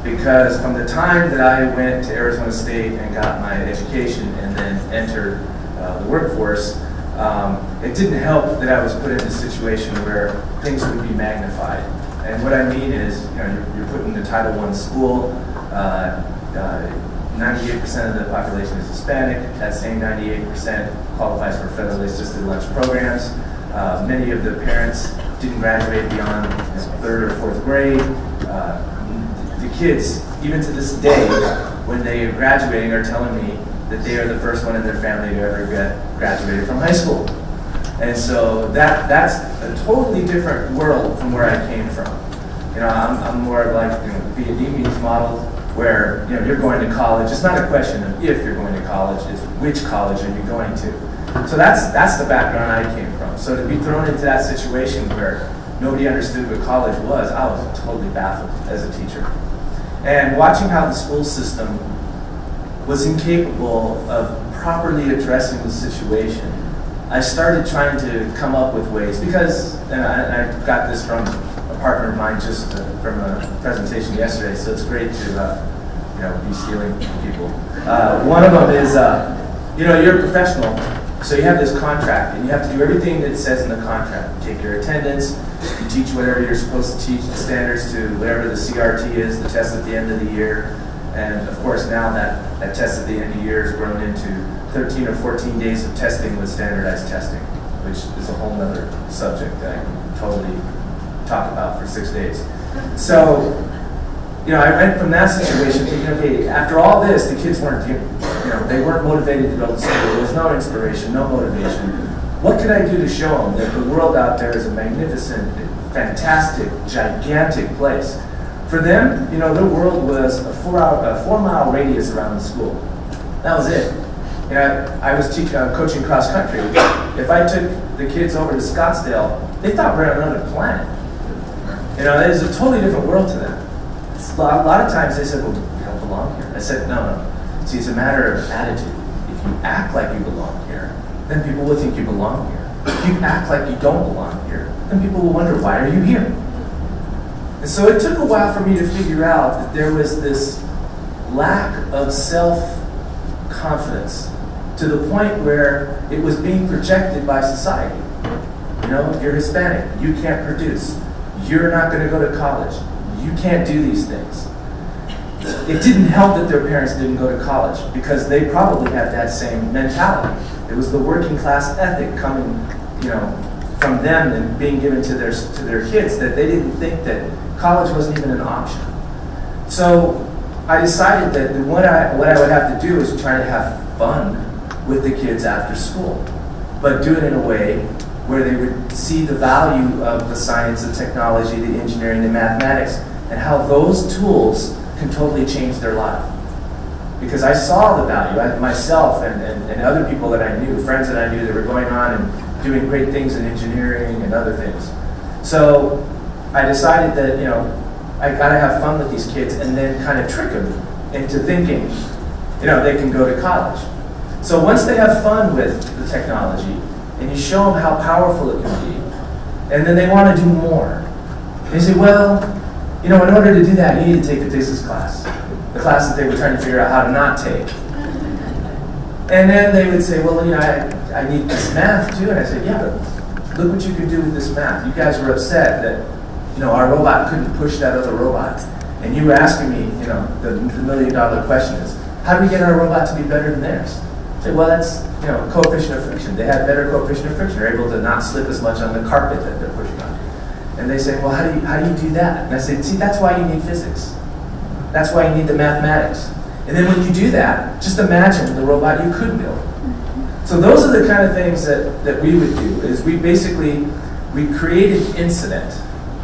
Because from the time that I went to Arizona State and got my education and then entered the workforce, it didn't help that I was put in a situation where things would be magnified. And what I mean is, you're put in the Title I school, 98% of the population is Hispanic. That same 98% qualifies for federally assisted lunch programs. Many of the parents didn't graduate beyond 3rd or 4th grade. The kids, even to this day, when they are graduating, are telling me that they are the first one in their family to ever get graduated from high school. And so that's a totally different world from where I came from. I'm more like the Vietnamese model, where you're going to college. It's not a question of if you're going to college, it's which college are you going to. So that's the background I came from. So to be thrown into that situation where nobody understood what college was, I was totally baffled as a teacher. And watching how the school system was incapable of properly addressing the situation, I started trying to come up with ways, because, and I got this from a partner of mine just from a presentation yesterday, so it's great to be stealing from people. One of them is, you're a professional, so you have this contract, and you have to do everything that it says in the contract. You take your attendance, you teach whatever you're supposed to teach, the standards to whatever the CRT is, the test at the end of the year. And of course now that test at the end of the year is grown into 13 or 14 days of testing with standardized testing, which is a whole other subject that I can totally talk about for 6 days. So, I went from that situation thinking, okay, after all this, the kids weren't, they weren't motivated to go to school. There was no inspiration, no motivation. What could I do to show them that the world out there is a magnificent, fantastic, gigantic place? For them, their world was a 4-mile radius around the school. That was it. I was coaching cross country. If I took the kids over to Scottsdale, they thought we were on another planet. It was a totally different world to them. A lot of times they said, well, we don't belong here. I said, no. See, it's a matter of attitude. If you act like you belong here, then people will think you belong here. If you act like you don't belong here, then people will wonder, why are you here? And so it took a while for me to figure out that there was this lack of self-confidence to the point where it was being projected by society. You know, you're Hispanic, you can't produce, you're not going to go to college, you can't do these things. It didn't help that their parents didn't go to college, because they probably had that same mentality. It was the working class ethic coming, you know, from them and being given to their kids, that they didn't think that college wasn't even an option. So I decided that what I would have to do is try to have fun with the kids after school, but do it in a way where they would see the value of the science, the technology, the engineering, the mathematics, and how those tools can totally change their life. Because I saw the value, myself and other people that I knew, friends that I knew that were going on and doing great things in engineering and other things. So I decided that, you know, I gotta have fun with these kids and then kind of trick them into thinking, you know, they can go to college. So once they have fun with the technology and you show them how powerful it can be, and then they want to do more. They say, well, you know, in order to do that, you need to take the physics class, the class that they were trying to figure out how to not take. And then they would say, well, you know, I need this math too. And I said, yeah, but look what you can do with this math. You guys were upset that, you know, our robot couldn't push that other robot. And you were asking me, you know, the million-dollar question is, how do we get our robot to be better than theirs? I said, well, that's, you know, coefficient of friction. They have better coefficient of friction. They're able to not slip as much on the carpet that they're pushing on. And they say, well, how do you do that? And I say, see, that's why you need physics. That's why you need the mathematics. And then when you do that, just imagine the robot you could build. So those are the kind of things that we would do, is we created incident.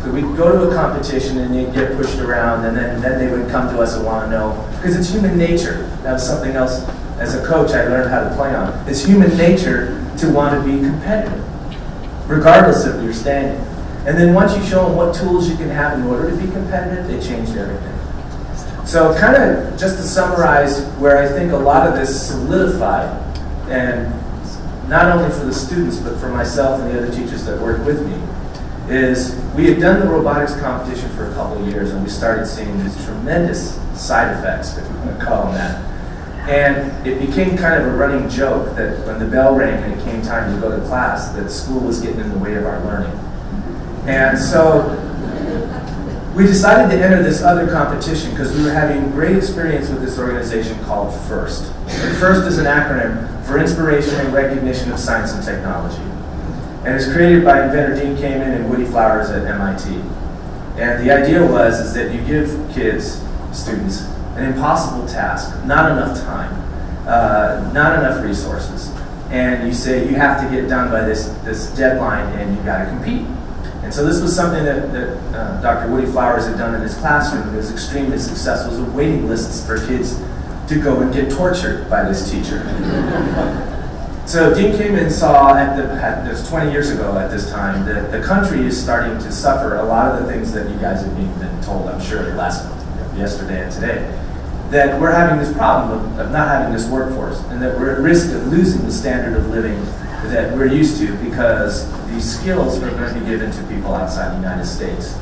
So we'd go to a competition and they'd get pushed around, and then they would come to us and want to know, because it's human nature. That was something else, as a coach, I learned how to play on. It's human nature to want to be competitive, regardless of your standing. And then once you show them what tools you can have in order to be competitive, they changed everything. So kind of just to summarize where I think a lot of this solidified, and not only for the students, but for myself and the other teachers that worked with me, is we had done the robotics competition for a couple of years, and we started seeing these tremendous side effects, if we want to call them that. And it became kind of a running joke that when the bell rang and it came time to go to class, that school was getting in the way of our learning. And so we decided to enter this other competition because we were having great experience with this organization called FIRST. And FIRST is an acronym for Inspiration and Recognition of Science and Technology. And it's created by inventor Dean Kamen and Woody Flowers at MIT. And the idea is that you give kids, students, an impossible task, not enough time, not enough resources, and you say you have to get it done by this deadline and you got to compete. And so this was something that Dr. Woody Flowers had done in his classroom. It was extremely successful. It was waiting lists for kids to go and get tortured by this teacher. So Dean Kamen saw, this 20 years ago at this time, that the country is starting to suffer a lot of the things that you guys have been told, I'm sure, yesterday and today, that we're having this problem of not having this workforce, and that we're at risk of losing the standard of living that we're used to, because these skills are going to be given to people outside the United States,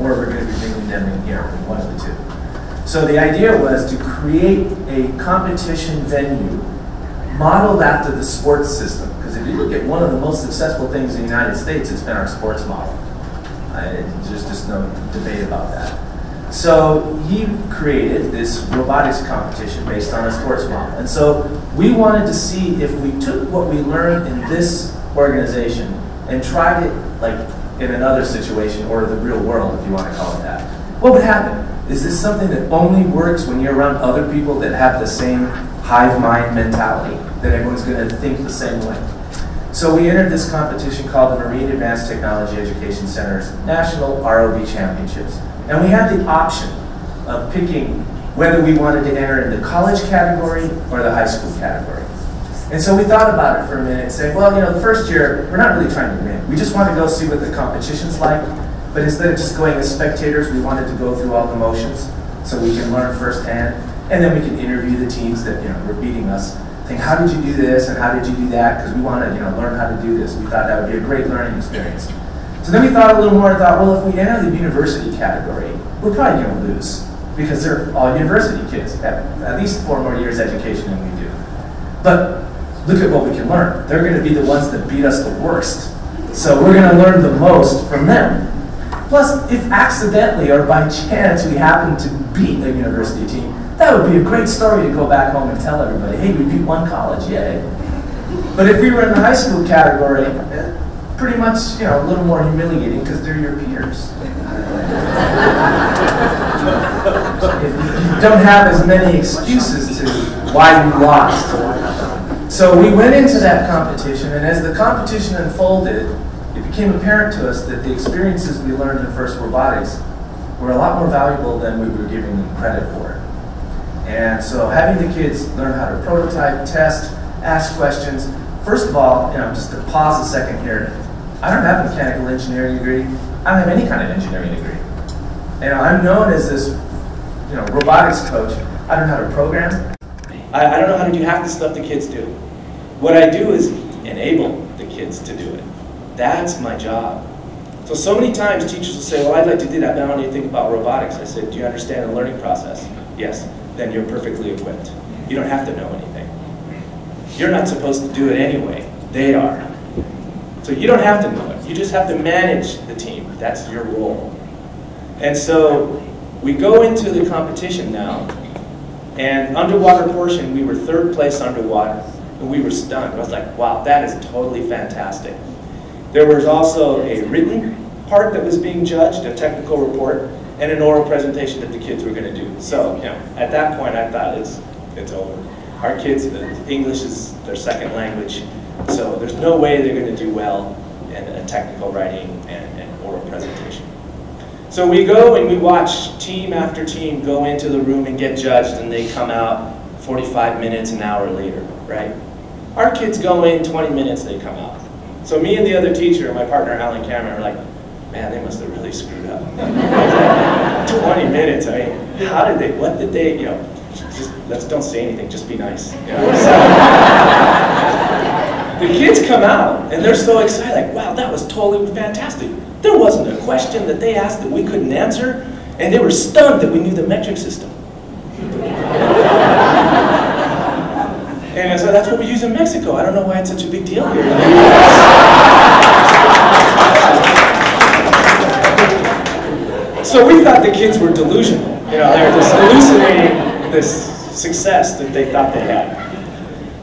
or we're going to be bringing them in here, one of the two. So the idea was to create a competition venue modeled after the sports system, because if you look at one of the most successful things in the United States, it's been our sports model. There's just no debate about that. So he created this robotics competition based on a sports model. And so we wanted to see if we took what we learned in this organization and tried it like in another situation, or the real world, if you want to call it that. What would happen? Is this something that only works when you're around other people that have the same hive mind mentality, that everyone's going to think the same way? So we entered this competition called the Marine Advanced Technology Education Center's National ROV Championships. And we had the option of picking whether we wanted to enter in the college category or the high school category. And so we thought about it for a minute and said, well, you know, the first year, we're not really trying to win. We just want to go see what the competition's like. But instead of just going as spectators, we wanted to go through all the motions so we can learn firsthand. And then we can interview the teams that, you know, were beating us. Think, how did you do this and how did you do that? Because we want to, you know, learn how to do this. We thought that would be a great learning experience. So then we thought a little more and thought, well, if we enter the university category, we're probably going to lose, because they're all university kids, have at least 4 more years education than we do. But look at what we can learn. They're going to be the ones that beat us the worst. So we're going to learn the most from them. Plus, if accidentally or by chance we happen to beat a university team, that would be a great story to go back home and tell everybody, hey, we beat one college, yay. But if we were in the high school category, pretty much, you know, a little more humiliating because they're your peers. You don't have as many excuses to why you lost. So we went into that competition, and as the competition unfolded, it became apparent to us that the experiences we learned in FIRST Robotics were a lot more valuable than we were giving them credit for. And so having the kids learn how to prototype, test, ask questions. First of all, you know, just to pause a second here, I don't have a mechanical engineering degree. I don't have any kind of engineering degree. You know, I'm known as this, you know, robotics coach. I don't know how to program. I don't know how to do half the stuff the kids do. What I do is enable the kids to do it. That's my job. So many times teachers will say, well, I'd like to do that, but I don't need to think about robotics. I said, do you understand the learning process? Yes. Then you're perfectly equipped. You don't have to know anything. You're not supposed to do it anyway. They are. So you don't have to know it. You just have to manage the team. That's your role. And so we go into the competition now, and underwater portion, we were 3rd place underwater, and we were stunned. I was like, wow, that is totally fantastic. There was also a written part that was being judged, a technical report, and an oral presentation that the kids were going to do. So, you know, at that point, I thought it's over. Our kids, English is their second language, so there's no way they're going to do well in a technical writing and oral presentation. So we go and we watch team after team go into the room and get judged, and they come out 45 minutes, an hour later, right? Our kids go in 20 minutes, they come out. So me and the other teacher, my partner Alan Cameron, are like, man, they must have really screwed up. 20 minutes, I mean, how did they, what did they, you know, just don't say anything, just be nice. You know? So, the kids come out, and they're so excited, like, wow, that was totally fantastic. There wasn't a question that they asked that we couldn't answer, and they were stunned that we knew the metric system. And so that's what we use in Mexico. I don't know why it's such a big deal here. So we thought the kids were delusional. You know, they were just hallucinating this success that they thought they had.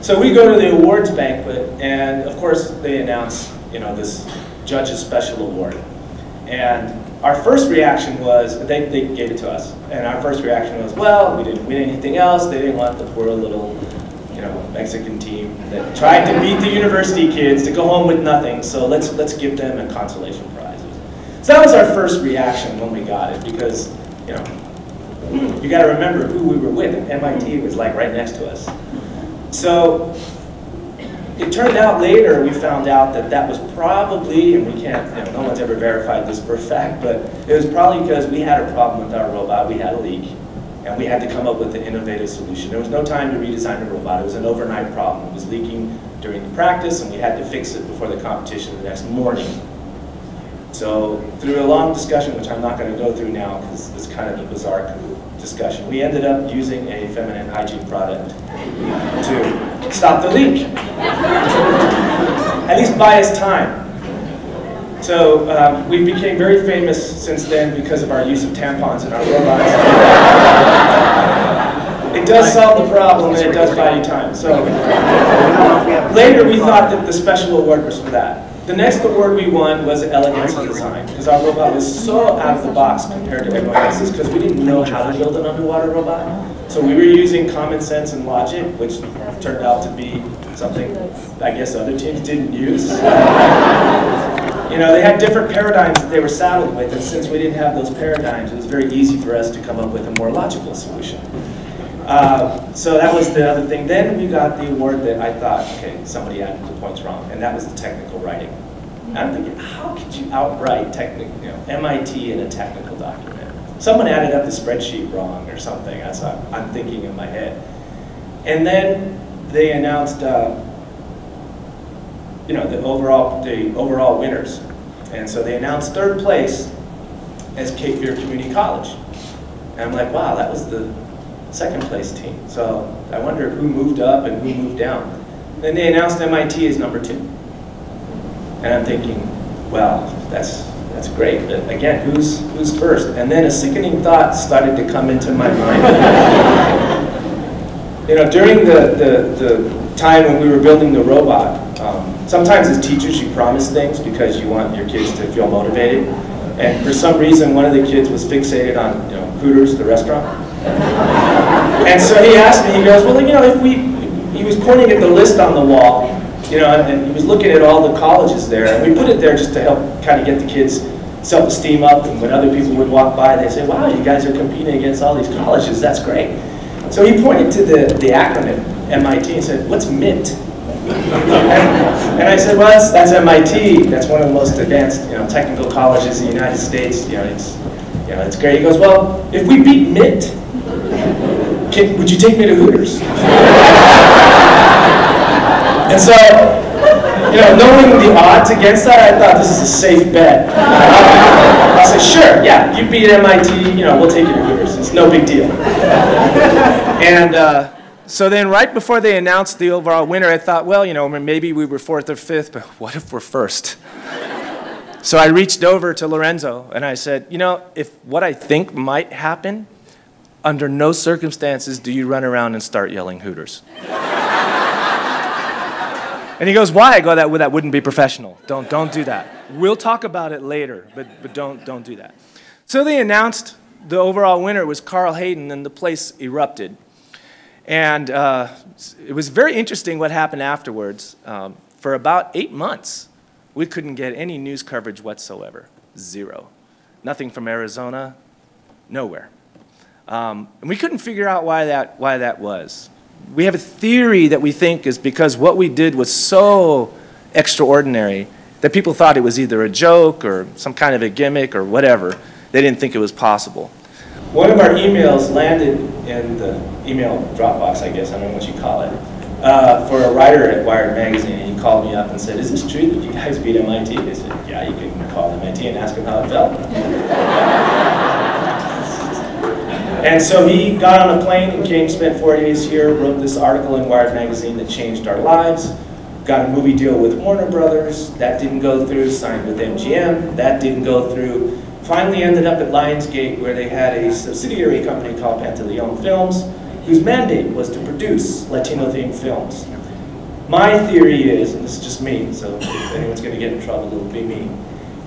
So we go to the awards banquet, and of course they announce, you know, this judge's special award. And our first reaction was, they gave it to us, and our first reaction was, well, we didn't win anything else. They didn't want the poor little, you know, Mexican team that tried to beat the university kids to go home with nothing. So let's give them a consolation prize. So that was our first reaction when we got it, because, you know, you got to remember who we were with. MIT was like right next to us. So it turned out later, we found out that that was probably, and we can't, you know, no one's ever verified this for a fact, but it was probably because we had a problem with our robot. We had a leak, and we had to come up with an innovative solution. There was no time to redesign the robot. It was an overnight problem. It was leaking during the practice, and we had to fix it before the competition the next morning. So through a long discussion, which I'm not going to go through now because it's kind of a bizarre discussion, we ended up using a feminine hygiene product to stop the leak. At least buy us time. So we became very famous since then because of our use of tampons in our robots. It does solve the problem, and it does buy you time. So later we thought that the special award was for that. The next award we won was elegance of design, because our robot was so out of the box compared to everyone else's, because we didn't know how to build an underwater robot. So we were using common sense and logic, which turned out to be something I guess other teams didn't use. You know, they had different paradigms that they were saddled with, and since we didn't have those paradigms, it was very easy for us to come up with a more logical solution. So that was the other thing. Then we got the award that I thought, okay, somebody added the points wrong, and that was the technical writing. And I'm thinking, how could you outwrite MIT in a technical document? Someone added up the spreadsheet wrong or something. That's what I'm thinking in my head. And then they announced, you know, the overall winners. And so they announced 3rd place as Cape Fear Community College. And I'm like, wow, that was the second place team. So I wonder who moved up and who moved down. Then they announced MIT as number 2. And I'm thinking, well, that's great, but again, who's first? And then a sickening thought started to come into my mind. You know, during the time when we were building the robot, sometimes as teachers you promise things because you want your kids to feel motivated. And for some reason, one of the kids was fixated on, you know, Hooters, the restaurant. And so he asked me, he goes, well, you know, he was pointing at the list on the wall, you know, and he was looking at all the colleges there, and we put it there just to help kind of get the kids' self-esteem up, and when other people would walk by, they'd say, wow, you guys are competing against all these colleges, that's great. So he pointed to the acronym, MIT, and said, what's MIT? And I said, well, that's MIT, that's one of the most advanced, you know, technical colleges in the United States, it's great. He goes, well, if we beat MIT, would you take me to Hooters? And so, you know, knowing the odds against that, I thought this is a safe bet. I'll say, sure, yeah, you beat MIT, you know, we'll take you to Hooters. It's no big deal. And so then right before they announced the overall winner, I thought, well, you know, maybe we were 4th or 5th, but what if we're 1st? So I reached over to Lorenzo and I said, you know, if what I think might happen, under no circumstances do you run around and start yelling Hooters. And he goes, why? I go, that wouldn't be professional. Don't do that. We'll talk about it later, but don't do that. So they announced the overall winner was Carl Hayden, and the place erupted. And it was very interesting what happened afterwards. For about 8 months, we couldn't get any news coverage whatsoever. 0. Nothing from Arizona, nowhere. And we couldn't figure out why that was. We have a theory that we think is because what we did was so extraordinary that people thought it was either a joke or some kind of a gimmick or whatever. They didn't think it was possible. One of our emails landed in the email Dropbox, I guess, I don't know what you call it, for a writer at Wired magazine, and he called me up and said, is this true that you guys beat MIT? They said, yeah, you can call MIT and ask them how it felt. And so he got on a plane and came, spent 4 days here, wrote this article in Wired magazine that changed our lives, got a movie deal with Warner Brothers, that didn't go through, signed with MGM, that didn't go through, finally ended up at Lionsgate where they had a subsidiary company called Pantaleon Films, whose mandate was to produce Latino-themed films. My theory is, and this is just me, so if anyone's going to get in trouble, it'll be me,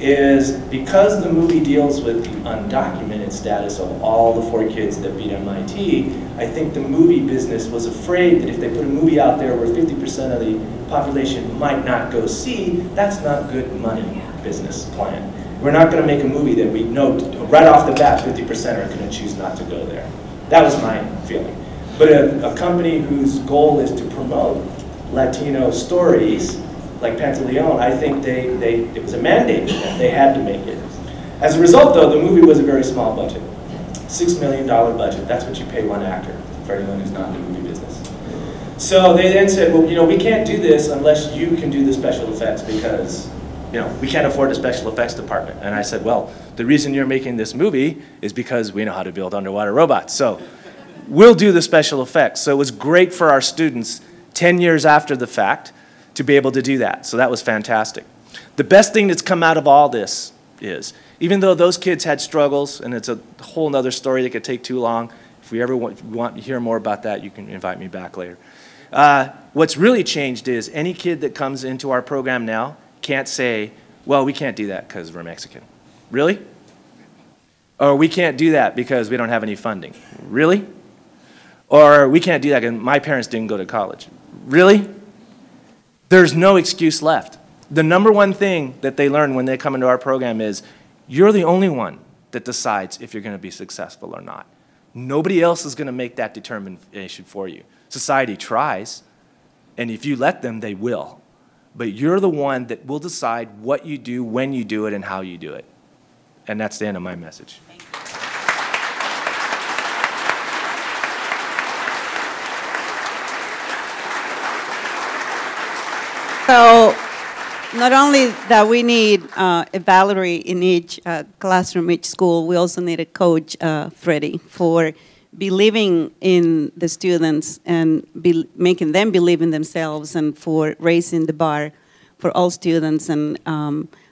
is because the movie deals with the undocumented status of all the 4 kids that beat MIT, I think the movie business was afraid that if they put a movie out there where 50% of the population might not go see, that's not good money business plan. We're not going to make a movie that we know right off the bat 50% are going to choose not to go there. That was my feeling. But a company whose goal is to promote Latino stories, like Pantaleon, I think it was a mandate for them. They had to make it. As a result, though, the movie was a very small budget. $6 million budget. That's what you pay one actor, for anyone who's not in the movie business. So they then said, well, you know, we can't do this unless you can do the special effects because, you know, we can't afford a special effects department. And I said, well, the reason you're making this movie is because we know how to build underwater robots. So we'll do the special effects. So it was great for our students 10 years after the fact to be able to do that. So that was fantastic. The best thing that's come out of all this is, even though those kids had struggles, and it's a whole other story that could take too long, if we ever want to hear more about that, you can invite me back later. What's really changed is any kid that comes into our program now can't say, well, we can't do that because we're Mexican. Really? Or we can't do that because we don't have any funding. Really? Or we can't do that because my parents didn't go to college. Really? There's no excuse left. The #1 thing that they learn when they come into our program is, you're the only one that decides if you're going to be successful or not. Nobody else is going to make that determination for you. Society tries, and if you let them, they will. But you're the one that will decide what you do, when you do it, and how you do it. And that's the end of my message. So not only that we need a Valerie in each classroom, each school, we also need a coach, Fredi, for believing in the students and making them believe in themselves, and for raising the bar for all students. And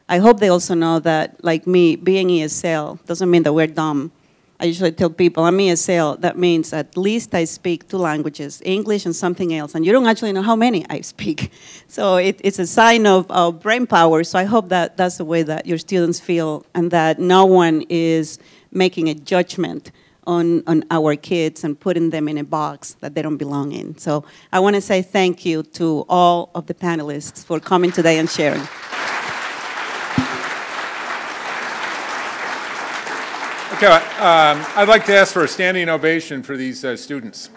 I hope they also know that, like me, being ESL doesn't mean that we're dumb. I usually tell people, I'm ESL, that means at least I speak 2 languages, English and something else, and you don't actually know how many I speak. So it's a sign of brain power, so I hope that that's the way that your students feel, and that no one is making a judgment on our kids and putting them in a box that they don't belong in. So I want to say thank you to all of the panelists for coming today and sharing. Okay, I'd like to ask for a standing ovation for these students.